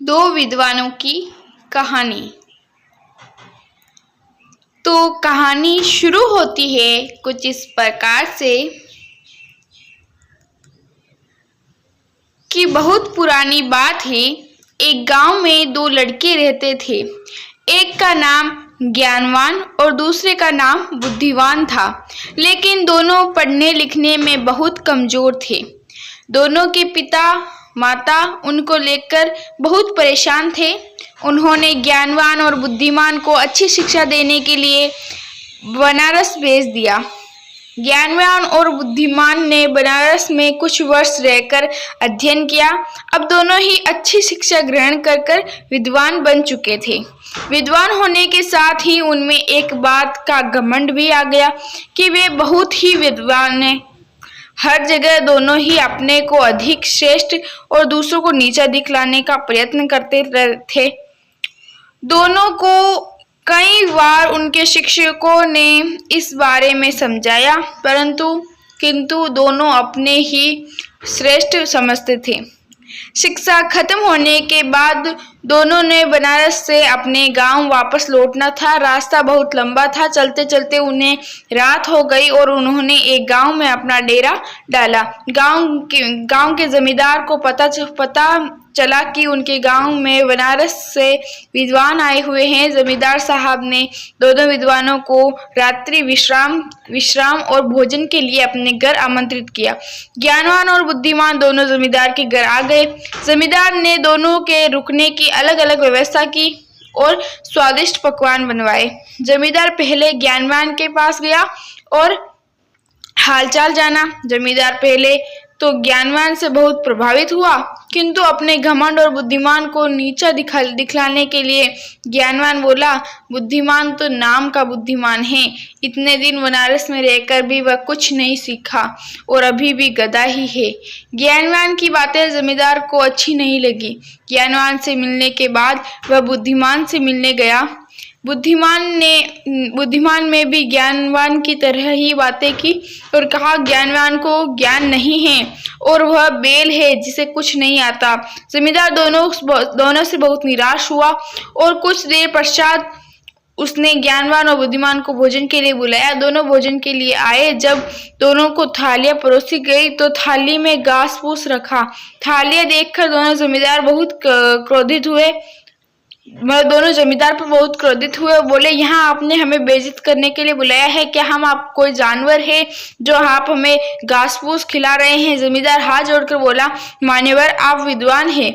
दो विद्वानों की कहानी। तो कहानी शुरू होती है कुछ इस प्रकार से कि बहुत पुरानी बात है। एक गांव में दो लड़के रहते थे। एक का नाम ज्ञानवान और दूसरे का नाम बुद्धिमान था, लेकिन दोनों पढ़ने लिखने में बहुत कमजोर थे। दोनों के पिता माता उनको लेकर बहुत परेशान थे। उन्होंने ज्ञानवान और बुद्धिमान को अच्छी शिक्षा देने के लिए बनारस भेज दिया। ज्ञानवान और बुद्धिमान ने बनारस में कुछ वर्ष रहकर अध्ययन किया। अब दोनों ही अच्छी शिक्षा ग्रहण कर विद्वान बन चुके थे। विद्वान होने के साथ ही उनमें एक बात का घमंड भी आ गया कि वे बहुत ही विद्वान हैं। हर जगह दोनों ही अपने को अधिक श्रेष्ठ और दूसरों को नीचा दिखलाने का प्रयत्न करते थे। दोनों को कई बार उनके शिक्षकों ने इस बारे में समझाया, किंतु दोनों अपने ही श्रेष्ठ समझते थे। शिक्षा खत्म होने के बाद दोनों ने बनारस से अपने गांव वापस लौटना था। रास्ता बहुत लंबा था। चलते चलते उन्हें रात हो गई और उन्होंने एक गांव में अपना डेरा डाला। गांव के जमींदार को पता चला कि उनके गांव में बनारस से विद्वान आए हुए हैं। जमींदार साहब ने दोनों विद्वानों को रात्रि विश्राम और भोजन के लिए अपने घर आमंत्रित किया। ज्ञानवान और बुद्धिमान दोनों जमींदार के घर आ गए। जमींदार ने दोनों के रुकने की अलग अलग व्यवस्था की और स्वादिष्ट पकवान बनवाए। जमींदार पहले ज्ञानवान के पास गया और हालचाल जाना। जमींदार पहले तो ज्ञानवान से बहुत प्रभावित हुआ, किंतु अपने घमंड और बुद्धिमान को नीचा दिखलाने के लिए ज्ञानवान बोला, बुद्धिमान तो नाम का बुद्धिमान है। इतने दिन बनारस में रहकर भी वह कुछ नहीं सीखा और अभी भी गधा ही है। ज्ञानवान की बातें जमींदार को अच्छी नहीं लगी। ज्ञानवान से मिलने के बाद वह बुद्धिमान से मिलने गया। बुद्धिमान में भी ज्ञानवान की तरह ही बातें की और कहा, ज्ञानवान को ज्ञान नहीं है और वह बेल है जिसे कुछ नहीं आता। जमींदार दोनों से बहुत निराश हुआ और कुछ देर पश्चात उसने ज्ञानवान और बुद्धिमान को भोजन के लिए बुलाया। दोनों भोजन के लिए आए। जब दोनों को थालियां परोसी गई तो थाली में घास फूस रखा। थालियां देखकर दोनों जमींदार जमींदार पर बहुत क्रोधित हुए। बोले, यहाँ आपने हमें बेइज्जत करने के लिए बुलाया है क्या? हम आप कोई जानवर है जो आप हमें घास फूस खिला रहे हैं? जमींदार हाथ जोड़कर बोला, मान्यवर, आप विद्वान हैं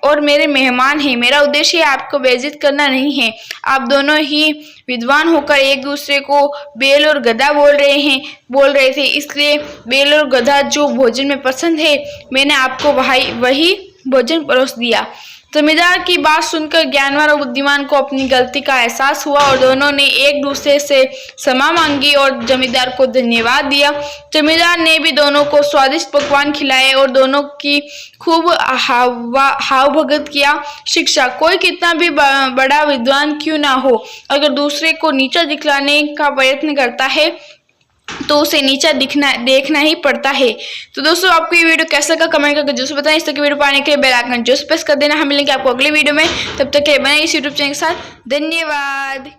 और मेरे मेहमान हैं। मेरा उद्देश्य आपको बेइज्जत करना नहीं है। आप दोनों ही विद्वान होकर एक दूसरे को बेल और गधा बोल रहे थे, इसलिए बेल और गधा जो भोजन में पसंद है, मैंने आपको वही भोजन परोस दिया। जमींदार की बात सुनकर ज्ञानवान और बुद्धिमान को अपनी गलती का एहसास हुआ और दोनों ने एक दूसरे से क्षमा मांगी और जमींदार को धन्यवाद दिया। जमींदार ने भी दोनों को स्वादिष्ट पकवान खिलाए और दोनों की खूब हाव भगत किया। शिक्षा, कोई कितना भी बड़ा विद्वान क्यों ना हो, अगर दूसरे को नीचा दिखलाने का प्रयत्न करता है तो उसे नीचा देखना ही पड़ता है। तो दोस्तों, आपको ये वीडियो कैसा लगा कमेंट करके जरूर बताएं। इस तरह की वीडियो पाने के लिए बेल आइकन जरूर प्रेस कर देना। हम मिलेंगे आपको अगले वीडियो में। तब तक के बने इस यूट्यूब चैनल के साथ। धन्यवाद।